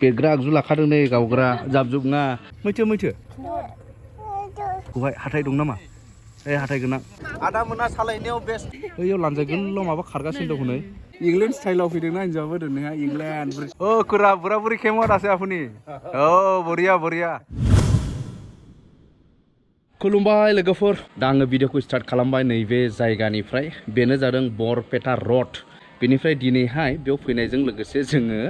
बेग्रा आगजु लाखादों नै गावग्रा जाबजुबना मैथो गहाय हाथाय दं नामा हाथाय गोनां आदा मोना सालायनायाव बेस्ट ओइयाव लानजायगोनल' माबा खारगासिनो दं हनै इंलेण्ड स्टाइलाव फैदोंना हिनजावाबो दोननोहा इंलेण्ड ओ कुरा बुरा बुरि खेमो दासो आफुनि औ बरिया खुलुमबाय लोगोफोर दा आङो भिडिअखौ स्टार्ट खालामबाय नैबे जायगानिफ्राय बेनो जादों बरपेटा रड बेनिफ्राय दिनैहाय बेयाव फैनायजों लोगोसे जोङो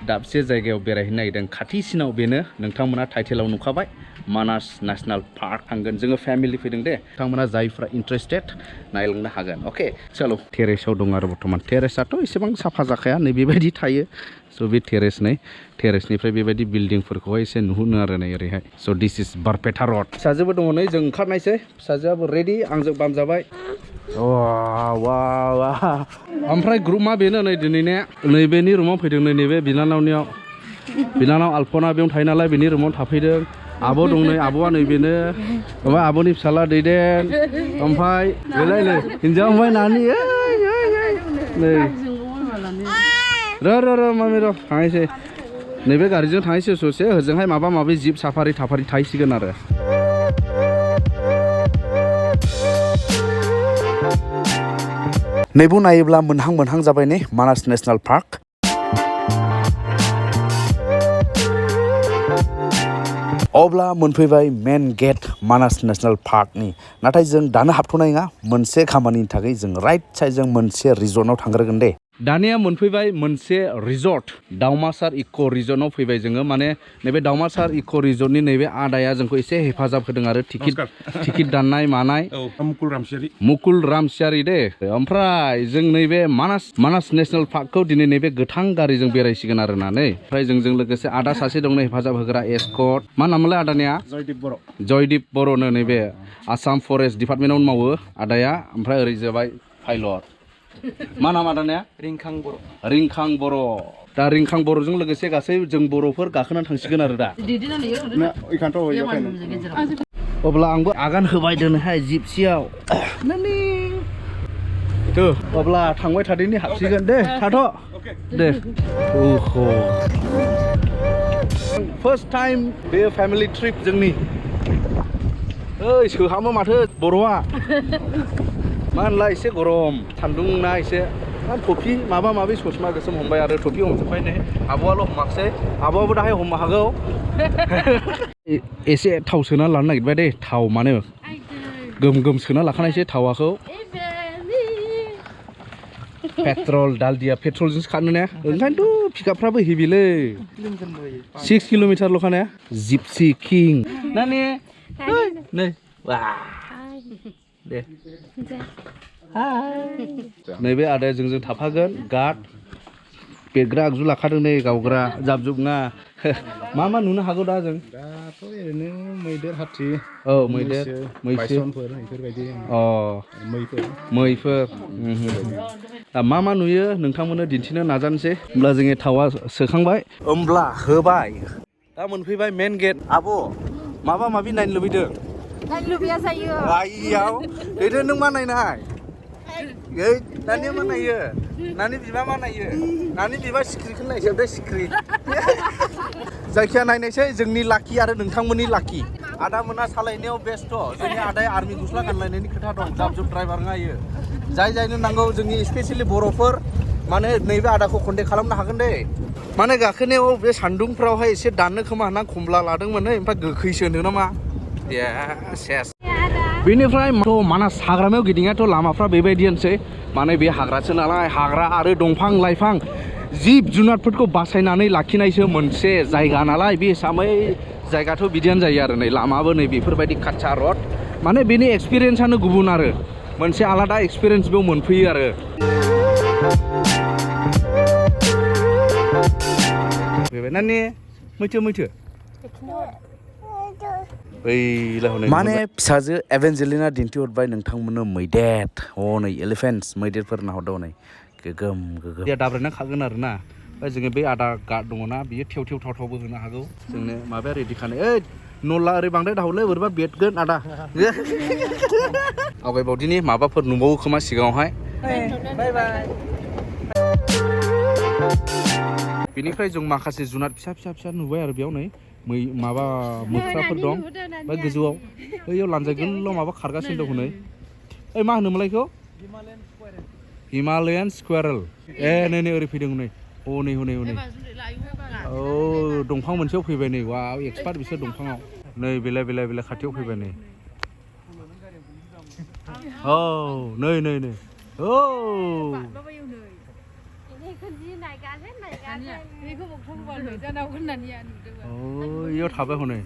दाबसे जायगायाव बेरायहैनो नागिरदों खाथिसिनाव बेनो नोंथांमोना टाइटेलाव नुखाबाय मानास नेशनेल पार्क थांगोन जोङो फेमिलि फैदों दे नोंथांमोना जायफ्रा इन्टारेस्टेड नायलांनो हागोन अके चलो टेरेसाव दं आरो बर्थमान टेरेसाथ' एसेबां साफा जाखाया नै बेबायदि थायो स' बे टेरेसनिफ्राय बेबायदि बिल्डिंफोरखौहाय एसे नुहुनो आरो नै ओरैहाय स' दिस इज बरपेटा रड फिसाजोबो दङ नै जों ओंखारनायसै फिसाजोआबो रेडि आंजों बामजाबाय ओमफ्राय ग्रुपआ बेनो नै दिनैने नैबेनि रुमाव फैदों नैबे बिनानाव आल्पना बेयाव थायो नालाय बेनि रुमाव थाफैदों आब' दं नै आब'आ नैबेनो माबा आब'नि फिसाला दैदेन ओमफ्राय बेलाय नै हिन्जाव ओमफ्राय नानि नै र' मामि र' थांनोसै नैबे गारिजों थांनोसै ससे ओजोंहाय माबा माबि जिप साफारि थाहैसिगोन आरो नैबो नायोब्ला मोनहां जाबाय नै मानास नेशनेल पार्क अब्ला मोनफैबाय मेन गेट मानास नेशनेल पार्कनि नाथाय जों दानो हाबथ'नाय नङा मोनसे खामानिनि थाखाय जों राइट साइडजों मोनसे रिजर्टआव थांग्रोगोन दे दानिया मोनफैबाय मोनसे रिजर्ट दाउमासार इक' रिजर्टआव फैबाय जोङो माने नैबे दाउमासार इक' रिजर्टनि नैबे आदाया जोंखौ एसे हेफाजाब होदों आरो टिकेट दाननाय मानाय मुकुल रामसियारि दे ओमफ्राय जों नैबे मानास नेशनेल पार्कखौ दिनै नैबे गोथां गारिजों बेरायसिगोन आरो ना नै ओमफ्राय जोंजों लोगोसे आदा सासे दं हेफाजाब होग्रा एस्कट मा नामलाय आदानिया जयदीप बर'नो नैबे आसाम फरेस्ट डिपार्टमेन्टआवनो मावो आदाया ओमफ्राय ओरै जाबाय पाइलट मा नाम आदानिया रिंखां बर' दा रिंखां बर'जों लोगोसे गासै जों बर'फोर गाखोनानै थांसिगोन आरो दा अब्ला आंबो आगान होबाय दोनोहाय जिपसियाव अब्ला थांबाय थादैनि हाबसिगोन दे थाथ' दे फार्स्ट टाइम बे फेमिलि ट्रिप जोंनि ओइ सोहामो माथो बर'आ मा होनलाय एसे गरम सान्दुंना एसे टफि माबा माबि ससमा गोसोम हमबाय आरो टफि हमजोब्बाय नै आब'आल' हमाखसै आब'आबो दाहाय हमनो हागौ एसे थाव सोना लानो नागिरबाय दे थाव मानो गोम सोना लाखानायसै थावाखौ पेट्रल दालदिया पेट्रलजोंसो खारनो ने ओंखायनोथ' पिकआपफ्राबो हेभिलै 6 किल'मिटारल' खानाया जिपसि किं नानि नै दे नैबे आदाया जोंजों थाफागोन गार्ड बेग्रा आगजु लाखादों नै गावग्रा जाबजुबना मा नुनो हागौ दा जों दाथ' ओरैनो मैदेर हाथि औ मैदेर मैसोफोर बेफोरबायदि मैफोर दा मा नुयो नोंथांमोननो दिन्थिनो नाजानोसै होमब्ला जोङो थावा सोखांबाय होमब्ला होबाय दा मोनफैबाय मेन गेट आब' माबा माबि नायनो लुबैदों नायनो लुबैया जायो आइयाव दैदो नों मा नायनाय नानिया मा नायो नानि बिबा मा नायो नानि बिबा सिख्रिखौ नायजोबदो सिख्रि जायखिया नायनायसै जोंनि लाखि आरो नोंथांमोननि लाखि आदा मोना सालायनायाव बेस्ट जोंनि आदाया आर्मि गस्ला गानलायनायनि खोथा दं जाब ड्राइभार नायो जायनो नांगौ जोंनि स्पेसियेलि बर'फोर माने नैबे आदाखौ कन्टेक्ट खालामनो हागोन दे माने गाखोनायाव बे सान्दुंफ्रावहाय एसे दाननो खोमा होनना खमला लादोंमोन ओमफ्राय गोखैसो होनदों नामा सेस बेनिफ्राय मानास हाग्रामायाव गिदिंनायाथ' लामाफ्रा बेबायदियानोसै माने बे हाग्रासो नालाय हाग्रा आरो दंफां लाइफां जिब जुनारफोरखौ बासायनानै लाखिनायसो मोनसे जायगा नालाय बे हिसाबै जायगाथ' बिदियानो जायो आरो नै लामाबो नै बेफोरबायदि काच्चा रड माने बेनि एक्सपिरियेन्सआनो गुबुन आरो मोनसे आलादा एक्सपिरियेन्स बेयाव मोनफैयो आरो बेबायदिनो मैथो माने फिसाजो एभेन्जेलिना दिन्थिहरबाय नोंथांमोननो मैदेर नै एलिफेन्ट्स मैदेरफोर नाहरदों नै गोगोम दाब्रायना खागोन आरो ना ओमफ्राय जोङो बे आदा गार्ड दङ ना बियो थेव थावबो होनो हागौ जोंनो माबाया रेडि खानो नला ओरै बांद्राय दाहरलै बोरैबा बेदगोन आदा आवगायबावदिनि माबाफोर नुबावो खोमा सिगाङावहाय बाय बेनिफ्राय जों माखासे जुनार फिसा फिसा फिसा नुबाय आरो बेयाव नै माबा मोख्राफोर दं बा गोजौआव बैयाव लानजाय गोलाव माबा खारगासिनो दं हनै ओइ मा होनोमोनलाय बेखौ हिमालयान स्कुवेरेल नै नै ओरै फैदों नै हनै हनै हनै औ दंफां मोनसेयाव फैबाय नै वाव एक्सपार्ट बिसोर दंफाङाव नै बेलाय बेलाय बेलाय खाथियाव फैबाय नै औ नै नै नै औ इयाव थाबाय हनै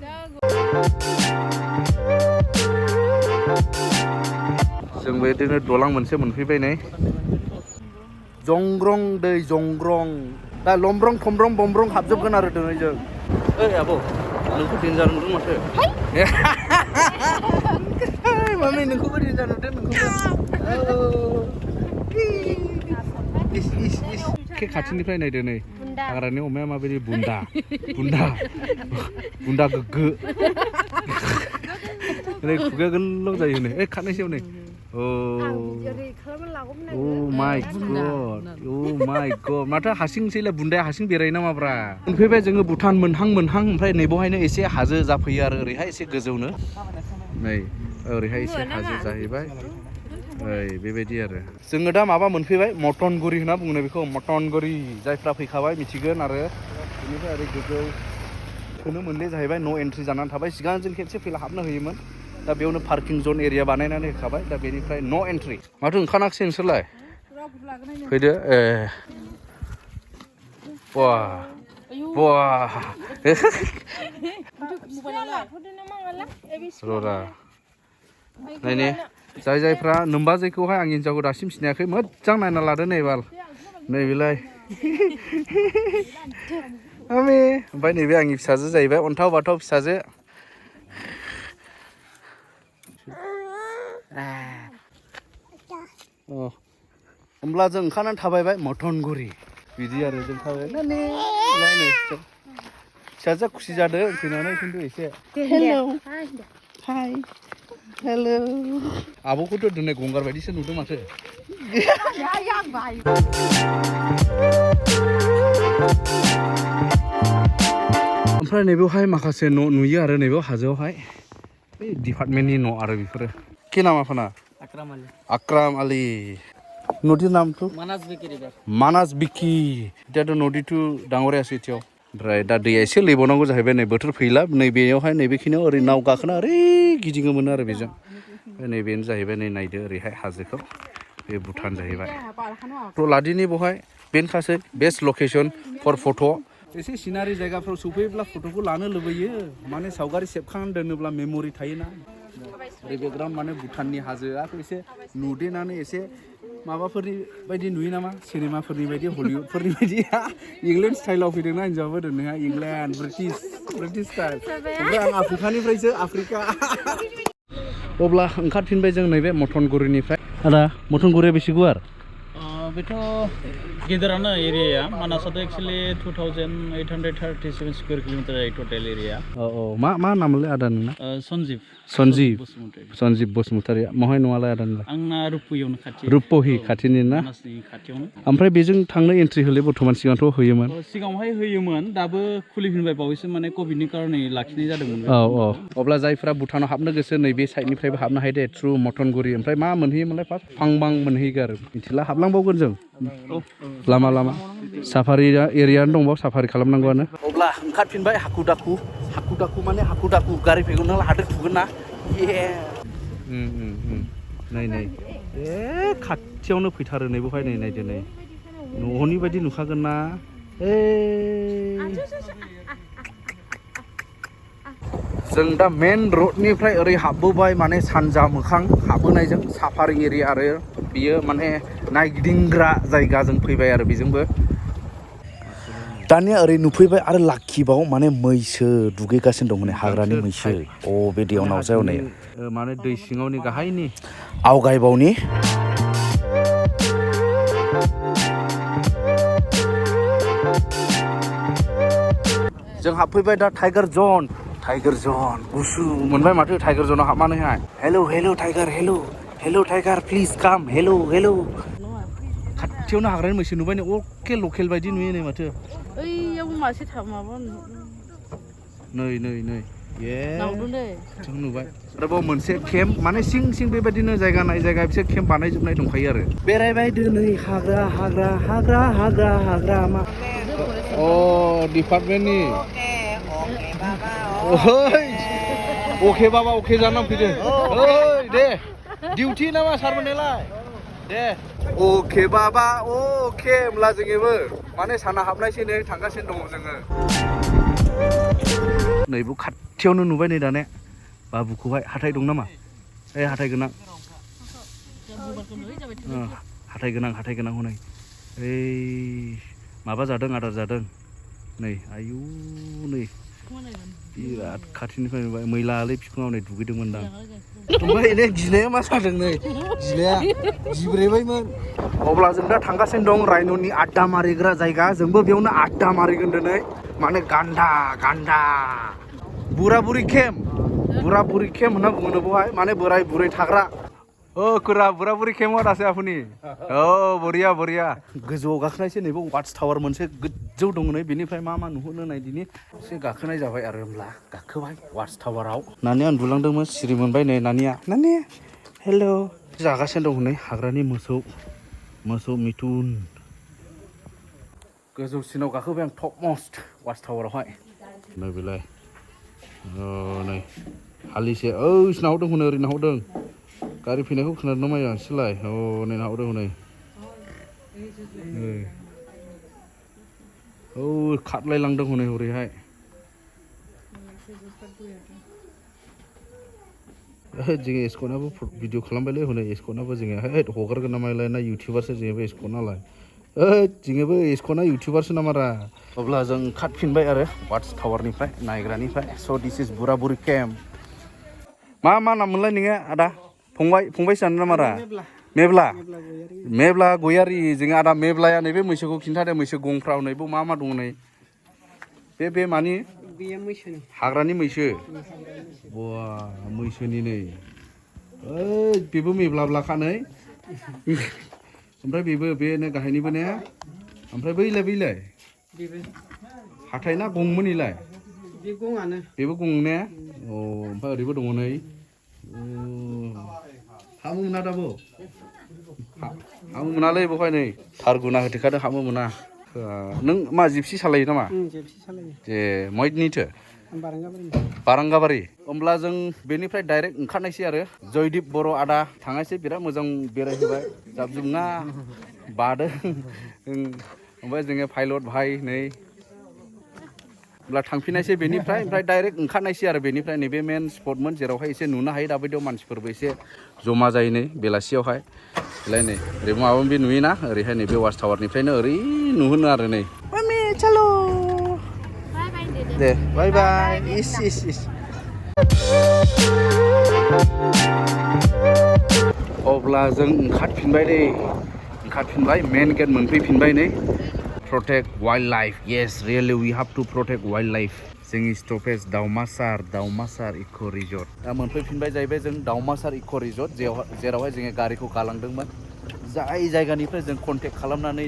जों बेदिनो दलां मोनसे मोनफैबाय नै जंग्रं दै जंग्रं दा लमब्रं थमब्रं बमब्रं हाबजोबगोन आरो दिनै जों ओइ आब' नोंखौ देन्जार नुदों माथो मामि नोंखौबो देन्जार नुदों नोंखौबो एखे खाथिनिफ्राय नायदो नै हाग्रानि अमाया माबायदि बुन्दा बुन्दा बुन्दा गोग्गो नै खुगाया गोलाव जायो नै ओइ खारनायसै नै माइ गड माथो हारसिंसैलाय बुन्दाया हारसिं बेरायो नामाब्रा मोनफैबाय जोङो भुटान मोनहां मोनहां ओमफ्राय नैबावहायनो एसे हाजो जाफैयो आरो ओरैहाय एसे गोजौनो नै ओरैहाय एसे हाजो जाहैबाय ओइ बेबायदि आरो जोङो दा माबा मोनफैबाय मटनगुरि होनना बुङो बेखौ मटनगुरि जायफ्रा फैखाबाय मिथिगोन आरो बेनिफ्राय ओरै गोजौ खोनो मोनले जाहैबाय न' एन्ट्रि जानानै थाबाय सिगां जों खेबसे फैला हाबनो होयोमोन दा बेयावनो पार्किं जन एरिया बानायनानै होखाबाय दा बेनिफ्राय न' एन्ट्रि माथो ओंखाराखिसै नोंसोरलाय फैदो ए बा र'रा नायनि जाय जायफ्रा नोम्बा जायखौहाय आं हिन्जावखौ दासिम सिनायाखै मोजां नायना लादो नै बाल नैबेलाय आमि ओमफ्राय नैबे आंनि फिसाजो जाहैबाय अन्थाव बाथाव फिसाजो होमब्ला जों ओंखारनानै थाबायबाय मटनगुरि बिदि आरो जों थाबायनानै फिसाजोआ खुसि जादों फैनानै खिन्थु एसे हेलौ हाय हेलौ आब'खौथ' दिनै गंगार बायदिसो नुदों माथो ओमफ्राय नैबेवहाय माखासे न' नुयो आरो नैबेयाव हाजोआवहाय बै डिपार्टमेन्टनि न' आरो बेफोरो के नाम आपना আকরাম আলী নদীৰ নামটো মানাস বিকি এতিয়াতো নদীটো ডাঙৰে আছে এতিয়াও ओमफ्राय दा दैया एसे लैबावनांगौ जाहैबाय नै बोथोर फैला नैबेयावहाय नैबेखिनियाव ओरै नाव गाखोना ओरै गिदिङोमोन आरो बेजों ओमफ्राय नैबेनो जाहैबाय नै नायदो ओरैहाय हाजोखौ बे भुटान जाहैबाय थ' लादिनि बेवहाय बेनोखासै बेस्ट लकेसन फर फट' एसे सिनारि जायगाफ्राव सफैयोब्ला फट'खौ लानो लुबैयो माने सावगारि सेबखांनानै दोनोब्ला मेम'रि थायोना ओरै बेकग्राउन्ड माने भुटाननि हाजोआथ' एसे नुदेनानै एसे माबाफोरनि बायदि नुयो नामा सिनेमाफोरनि बायदि हलिउडफोरनि बायदि इंलेन्ड स्टाइलाव फैदोंना हिन्जावाबो दोननोहा इंलेन्ड ब्रिटिश स्टाइल ओमफ्राय आं आफ्रिकानिफ्रायसो आफ्रिका अब्ला ओंखारफिनबाय जों नैबे मटनगुरिनिफ्राय आदा मटनगुरिया बेसे गुवार बेथ' गिदिरानो एरियाया मानासाथ' एक्सुवेलि 2837 स्कुवेर किल'मिटार जायो टटेल एरिया मा नामलै आदा नोंना सन्जीब बसुमतारी महाय नङालाय आदा नोंलाय आंना रुपहियावनो रुपहि खाथिनि ना खाथियावनो ओमफ्राय बेजों थांनो एन्ट्रि होलै बर्थमान सिगांथ' होयोमोन सिगाङावहाय होयोमोन दाबो खुलिफिनबाय बावैसो माने कभिडनि कारनै लाखिनाय जादोंमोन अब्ला जायफ्रा भुटानाव हाबनो गोसो नैबे साइडनिफ्रायबो हाबनो हायो दे थ्रु मटनगुरि ओमफ्राय मा मोनहैयोमोनलाय फार्स्ट फांबां मोनहैगोन आरो मिथिला हाबलांबावगोन जों लामा साफारि एरियानो दंबाव साफारि खालामनांगौआनो अब्ला ओंखारफिनबाय हाखु दाखु माने हाखु दाखु गारि फैगोन नालाय हादोर थुगोन ना नै खाथियावनो फैथारो नै बेवहाय नै नायदो नै न'नि बायदि नुखागोन ना जों दा मेन रडनिफ्राय ओरै हाबबोबाय माने सानजा मोखां हाबबोनायजों साफारि एरिया आरो बियो माने नायगिदिंग्रा जायगाजों फैबाय आरो बेजोंबो दानिया ओरै नुफैबाय आरो लाखिबाव माने मैसो दुगैगासिनो दं माने हाग्रानि मैसो बे दैयाव नावजायाव नै माने दै सिङावनि गाहायनि आवगायबावनि जों हाबफैबाय दा टाइगार जन गुसु मोनबाय माथो टाइगार जनाव हाबनानैहाय हेलौ टाइगार प्लिज काम हेलौ खाथियावनो हाग्रानि मैसो नुबाय नै अके लकेल बायदि नुयो नै माथो ओइयाव मासे माबा नै ये नावदों दे जों नुबाय आरोबाव मोनसे केम्प माने सिं बेबायदिनो जायगा नाय जायगा बिसोर केम्प बानायजोबनाय दंखायो आरो बेरायबाय दिनै हाग्रा मा अ डिपार्टमेन्टनि अके बाबा अके जानानै फैदों ओइ दे डिउटि नामा सारमोननिलाय दे अके बाबा अके होमब्ला जोङोबो माने साना हाबनायसै नै थांगासिनो दङ जोङो नैबो खाथियावनो नुबाय नै दाने बाबुखौहाय हाथाय दं नामा ए हाथाय गोनां हाथाय गोनां हनै ओइ माबा जादों आदार जादों नै आयु नै बिराद खाथिनिफ्राय नुबाय मैलालै बिफाङाव नै दुगैदोंमोन दां ओमफ्राय एने गिनाया मा जादों नै गिनाया गिब्रेबायमोन अब्ला जों दा थांगासिनो दं रायन'नि आड्डा मारिग्रा जायगा जोंबो बेयावनो आड्डा मारिगोन दिनै माने गान्दा बुरा बुरि केम्प होनना बुङो बेवहाय माने बोराय बुरै थाग्रा बुरा बुरि केम्प दासो आफुनि बरिया गोजौआव गाखोनायसै नैबे वाट्स टावार मोनसे गोजौ दङ नै बेनिफ्राय मा नुहुरनो नायदिनि एसे गाखोनाय जाबाय आरो होमब्ला गाखोबाय वाट्स टावाराव नानिया उन्दुलांदोंमोन सिरि मोनबाय नै नानिया हेल' जागासिनो दं नै हाग्रानि मोसौ मिथुन गोजौसिनाव गाखोबाय आं टप मस्ट वाट्स टावारावहाय नै बेलाय नै हालिसे नाहरदों हनै ओरै नाहरदों गारि फैनायखौ खोनादों ना माया एसेलाय नै नाहरदों हनै खारलायलांदों हनै हरैहाय जोङो एस्कनाबो भिडिअ खालामबायलै हनै एस्कनाबो जोङो हगारगोन नामालाय ना इउटिउबारसो जोङोबो एस्कनालाय जोङोबो एस्कना इउटिउबारसो नामारा अब्ला जों खारफिनबाय आरो वाट्स टावारनिफ्राय नायग्रानिफ्राय स' दिस इज बुरा बुरि केम्प मा नाम मोनलाय नोङो आदा फंबाय जानो नामारा मेब्ला गयारि जोङो आदा मेब्लाया नैबे मैसोखौ खिन्थादो मैसो गंफ्राव नैबो मा दङ नै बे मानि हाग्रानि मैसो बा मैसोनि नै बेबो मेब्लाब्लाखा नै ओमफ्राय बेबो बेनो गाहायनिबो ने ओमफ्राय बैलाय हाथाय ना गंमोन इलाय बेबो गं ने ओमफ्राय ओरैबो दङ नै हाबनो मोना दाबो हाबनो मोनालै बेवहाय नै थार गुना होथेखादों हाबनो मोना नों मा जिपसि सालायो नामा ए मयनिथो बारांगाबारि होमब्ला जों बेनिफ्राय डाइरेक्ट ओंखारनायसै आरो जयदीप बर' आदा थांनायसै बिराद मोजां बेरायहोबाय जाबजुबना बादों ओमफ्राय जोङो पाइलट भाइ नै होमब्ला थांफिननायसै बेनिफ्राय ओमफ्राय डाइरेक्ट ओंखारनायसै आरो बेनिफ्राय नैबे मेन स्पटमोन जेरावहाय एसे नुनो हायो दाबायदियाव मानसिफोरबो एसे जमा जायो नै बेलासियावहाय नै ओरैबो माबा माबि नुयोना ओरैहाय नैबे वाच टावारनिफ्रायनो ओरै नुहुरनो आरो नै मामि चलो दे बाय इस अब्ला जों ओंखारफिनबाय मेन गेट मोनफैफिनबाय नै protect wildlife yes really we have to protect wildlife जोंनि स्टपेज दाउमासार इक' रिजर्ट दा मोनफैफिनबाय जाहैबाय जों दाउमासार इक' रिजर्ट जेरावहाय जोङो गारिखौ गालांदोंमोन जाय जायगानिफ्राय जों कन्टेक्ट खालामनानै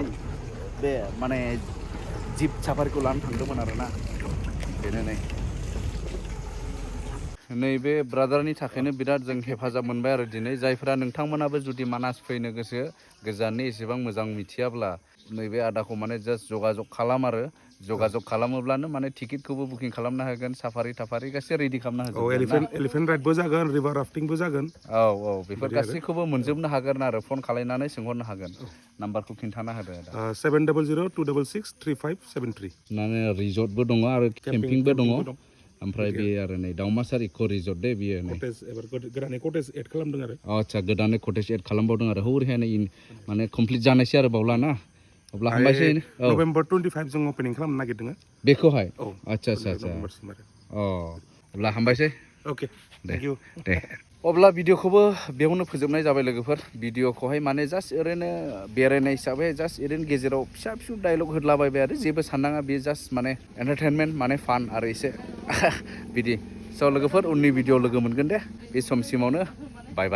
बे माने जिप साफारिखौ लानो थांदोंमोन आरोना बेनो नैबे ब्रादारनि थाखायनो बिराद जों हेफाजाब मोनबाय आरो दिनै जायफोरा नोंथांमोनाबो जुदि मानास फैनो गोसो गोजाननि एसेबां मोजां मिथियाब्ला नैबे आदाखौ माने जास्ट जगाजग खालामोब्लानो माने टिकेटखौबो बुकिं खालामनो हागोन साफारि गासै रेडि खालामना होजोबगोन एलिफेन्ट राइडबो जागोन रिभार राफ्टिंबो जागोन औ बेफोर गासैखौबो मोनजोबनो हागोन आरो फन खालायनानै सोंहरनो हागोन नाम्बारखौ खिन्थाना होदो 700-266-3573 माने रिजर्टबो दङ आरो केम्पिंबो दङ ओमफ्राय बे आरो नै दाउमासार इक' रिजर्ट दे बियो गोदानै कटेज एड खालामदों आरो आदसा गोदानै कटेज एड खालामबावदों आरो हौरैहाय माने कमप्लिट जानायसै आरो बावला ना अब्ला हामबायसै नभेम्बर 25 जों अपेनिं खालामनो नागिरदों बेखौहाय आदसा अब्ला हामबायसै अके दे अब्ला भिडिअखौबो बेयावनो फोजोबनाय जाबाय लोगोफोर भिडिअखौहाय माने जास्ट ओरैनो बेरायनाय हिसाबै जास्ट ओरैनो गेजेराव फिसा डायलग होदलाबायबाय आरो जेबो साननाङा बेयो जास्ट माने एन्टारटेनमेन्ट माने फान आरो एसे बिदि स' लोगोफोर उननि भिडिअ लोगो मोनगोन दे बे समसिमावनो बाय